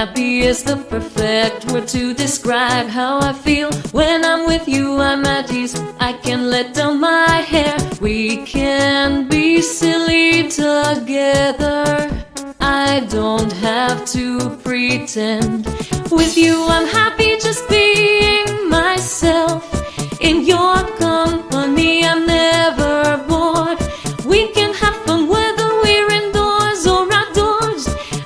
happy is the perfect word to describe how I feel. When I'm with you, I'm at ease. I can let down my hair. We can be silly together. I don't have to pretend. With you, I'm happy just being myself. In your company, I'm never bored. We can have fun whether we're indoors or outdoors.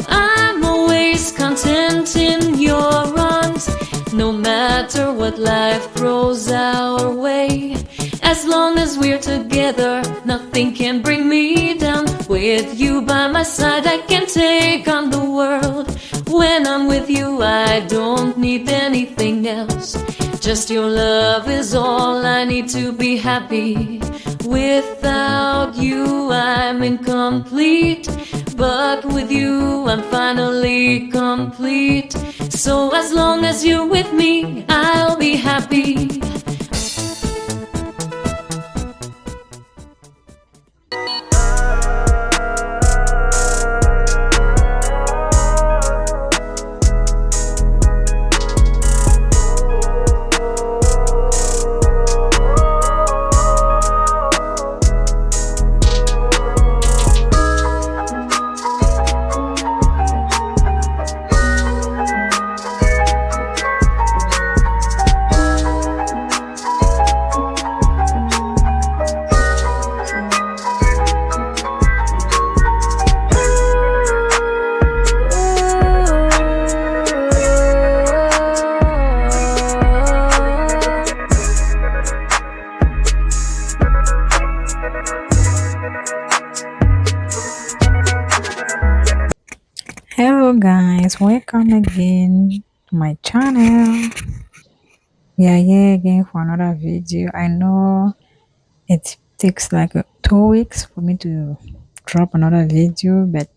I'm always content in your arms, no matter what life throws our way. As long as we're together, nothing can bring me down. With you by my side, I can take on the world. When I'm with you, I don't need anything else. Just your love is all I need to be happy. Without you, I'm incomplete. But with you, I'm finally complete. So as long as you're with me, I'll be happy. Hello guys, welcome again to my channel. We are here again for another video. I know it takes like 2 weeks for me to drop another video, but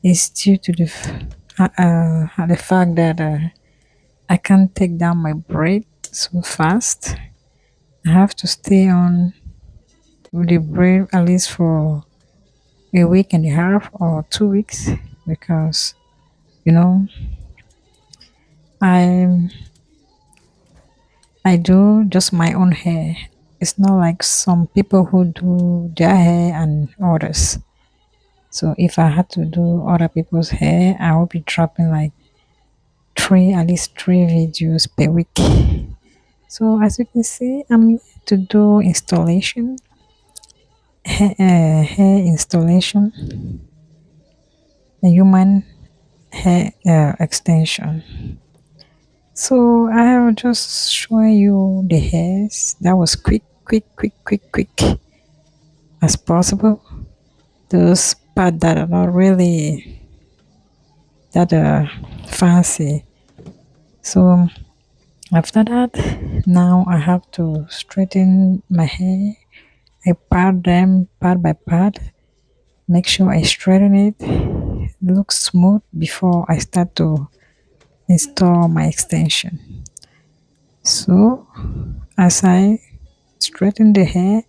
it's due to the fact that I can't take down my braid so fast. I have to stay on with the braid at least for a week and a half or 2 weeks because you know I I do just my own hair. It's not like some people who do their hair and others. So if I had to do other people's hair, I will be dropping like at least three videos per week. So as you can see, I'm here to do installation, hair installation, a human hair extension. So I will just show you the hairs. That was quick as possible. Those parts that are not really that fancy. So after that, now I have to straighten my hair. I part them part by part. Make sure I straighten it. Looks smooth before I start to install my extension. So as I straighten the hair,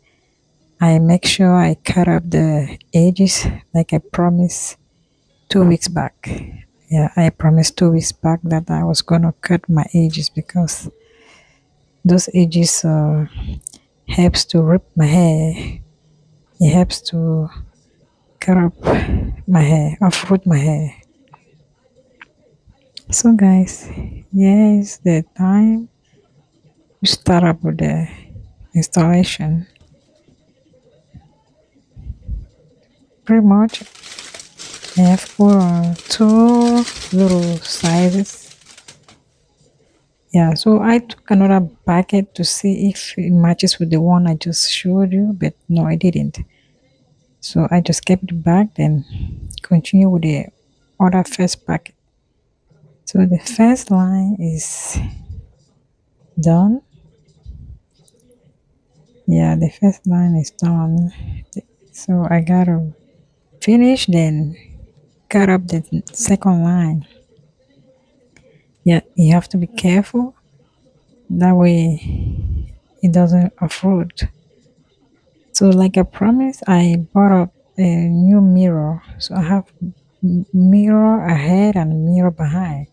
I make sure I cut up the edges like I promised 2 weeks back. Yeah, I promised 2 weeks back that I was gonna cut my edges because those edges helps to rip my hair. It helps to cut up my hair, uproot my hair. So guys, here is the time to start up with the installation. Pretty much I have put on two little sizes. Yeah, so I took another bucket to see if it matches with the one I just showed you, but no, I didn't. So I just kept it back, then continue with the other first bucket. So the first line is done. Yeah, the first line is done. So I gotta finish, then cut up the second line. Yeah, you have to be careful. That way it doesn't uproot. So like I promised, I bought up a new mirror. So I have mirror ahead and mirror behind,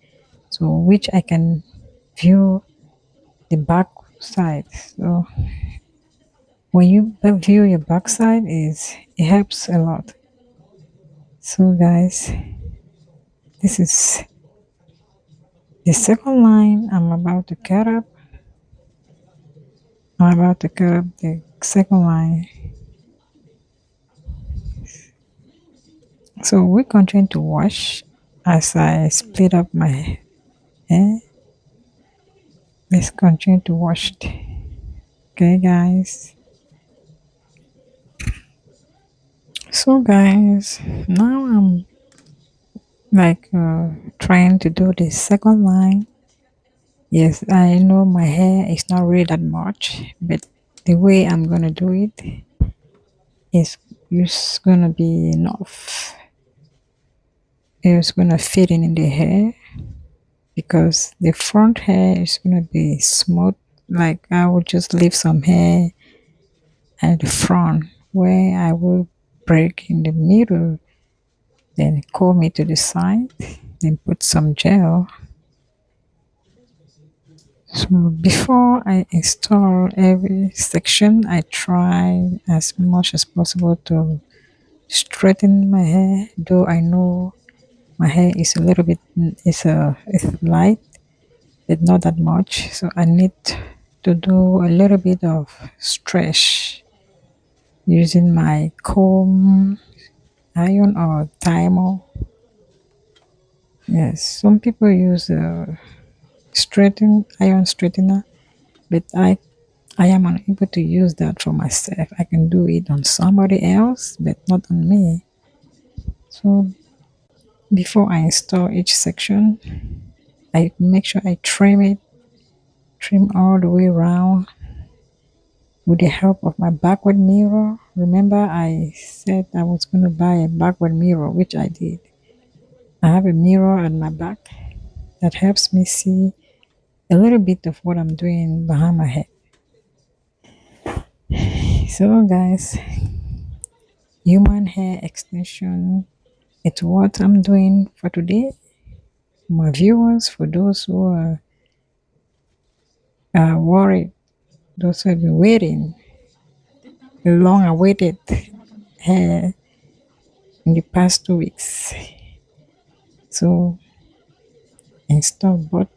so which I can view the back side. So when you view your back side, it helps a lot. So guys, this is the second line. I'm about to cut up the second line. So we continue to wash as I split up my hair. Let's continue to wash it. Okay, guys. So, guys, now I'm like trying to do the second line. Yes, I know my hair is not really that much, but the way I'm gonna do it is just gonna be enough. It's gonna fit in the hair because the front hair is gonna be smooth. Like I will just leave some hair at the front where I will break in the middle, then comb it to the side, then put some gel. So before I install every section, I try as much as possible to straighten my hair, though I know my hair is a little bit is light, but not that much. So I need to do a little bit of stretch using my comb iron or timer. Yes, some people use iron straightener, but I am unable to use that for myself. I can do it on somebody else, but not on me. So before I install each section, I make sure I trim all the way around with the help of my backward mirror. Remember, I said I was going to buy a backward mirror, which I did. I have a mirror at my back that helps me see a little bit of what I'm doing behind my head. So, guys, human hair extension, it's what I'm doing for today. My viewers, for those who are worried, those who have been waiting, a long awaited hair in the past 2 weeks. So install both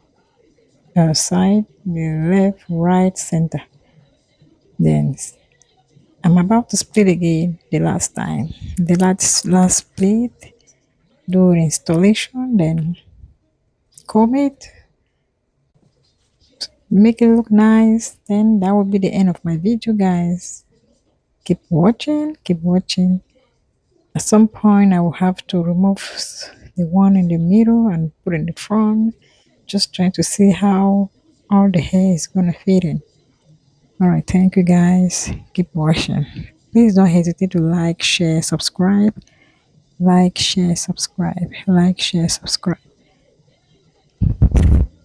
side, the left, right, center. Then I'm about to split again the last time. The last split, do installation, then comb it, make it look nice. Then that will be the end of my video, guys. Keep watching, keep watching. At some point I will have to remove the one in the middle and put in the front, just trying to see how all the hair is gonna fit in. All right, thank you guys. Keep watching. Please don't hesitate to like, share, subscribe. Like, share, subscribe. Like, share, subscribe.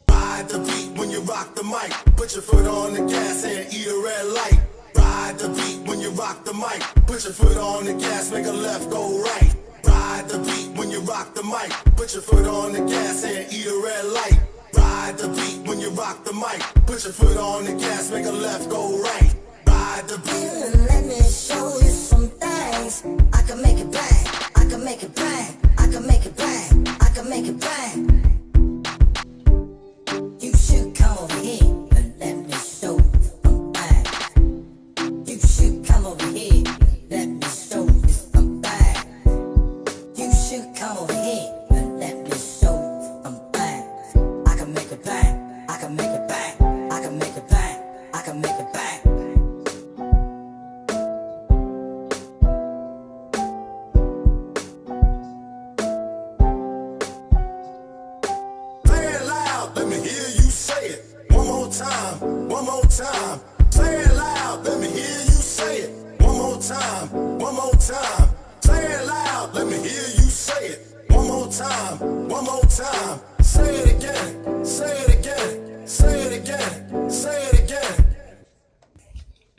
Ride the beat when you rock the mic. Put your foot on the gas and eat a red light. Ride the beat when you rock the mic. Put your foot on the gas, make a left, go right. Ride the beat when you rock the mic. Put your foot on the gas and eat a red light. Ride the beat when you rock the mic. Put your foot on the gas, make a left, go right. Ride the beat. Let me show you some things. I can make it bang. I can make it bang. I can make it bang. I can make it bang. You should come over here and let me show you some things. You should come over here. Let me show you some things. You should come over here and let me show you some things. I can make it bang. I can make it bang. I can make it bang. I can make it bang. Play it loud, let me hear you say it. One more time, one more time. Play it loud, let me hear you say it. One more time, one more time. Play it loud, let me hear you say it. One more time, one more time. Say it again, say it again, say it again, say it again.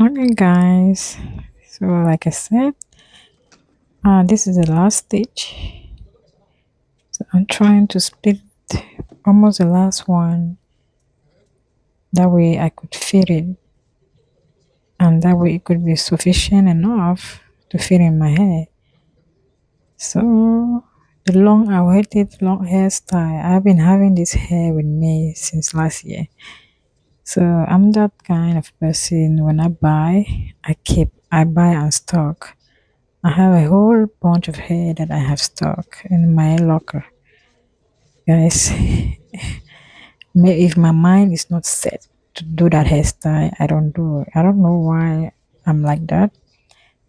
Okay, guys. So, like I said, this is the last stitch. I'm trying to split almost the last one. That way I could fit it, and that way it could be sufficient enough to fit in my hair. So the long awaited long hairstyle. I've been having this hair with me since last year. So I'm that kind of person. When I buy, I buy and stock. I have a whole bunch of hair that I have stock in my locker. Guys, if my mind is not set to do that hairstyle, I don't do it. I don't know why I'm like that.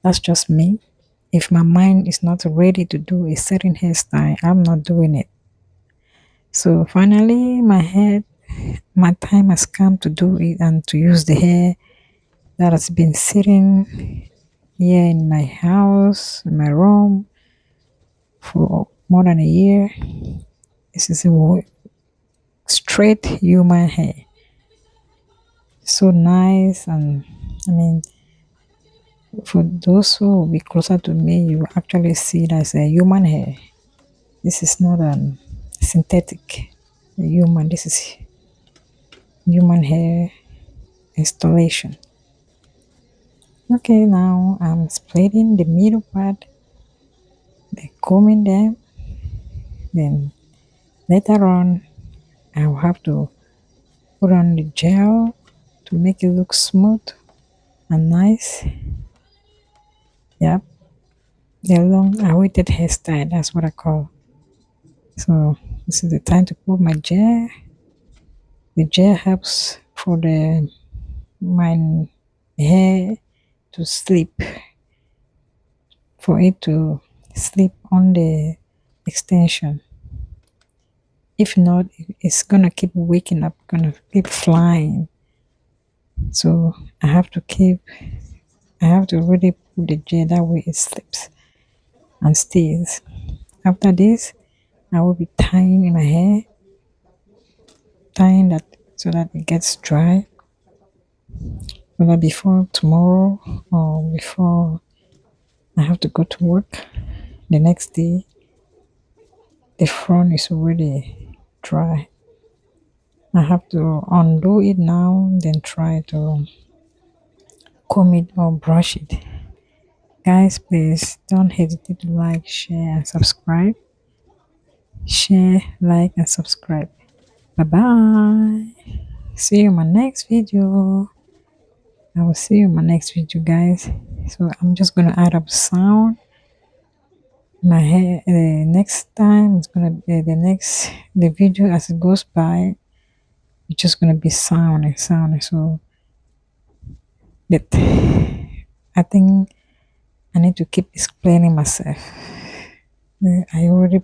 That's just me. If my mind is not ready to do a certain hairstyle, I'm not doing it. So finally, my time has come to do it and to use the hair that has been sitting here in my house, in my room, for more than a year. This is a straight human hair. So nice, and I mean, for those who will be closer to me, you actually see it as a human hair. This is not a synthetic human. This is human hair installation. Okay, now I'm splitting the middle part, then combing them. Then later on, I'll have to put on the gel to make it look smooth and nice. Yep, the long awaited hairstyle, that's what I call. So this is the time to put my gel. The gel helps for my hair to sleep, for it to sleep on the extension. If not, it's gonna keep waking up, gonna keep flying. So I have to really put the gel, that way it sleeps and stays. After this, I will be tying in my hair, tying that so that it gets dry. Whether before tomorrow or before I have to go to work the next day, the front is already dry. I have to undo it now, then try to comb it or brush it. Guys, please don't hesitate to like, share, and subscribe. Share, like, and subscribe. Bye bye. See you in my next video. I will see you in my next video, guys. So I'm just gonna add up sound. My hair. Next time it's gonna be the video as it goes by. It's just gonna be sound. So that I think I need to keep explaining myself. I already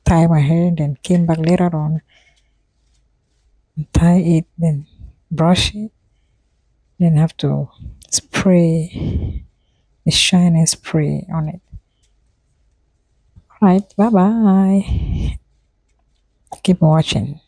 tie my hair, then came back later on, tie it, then brush it, then have to spray the shiny spray on it. Alright, bye bye. Keep watching.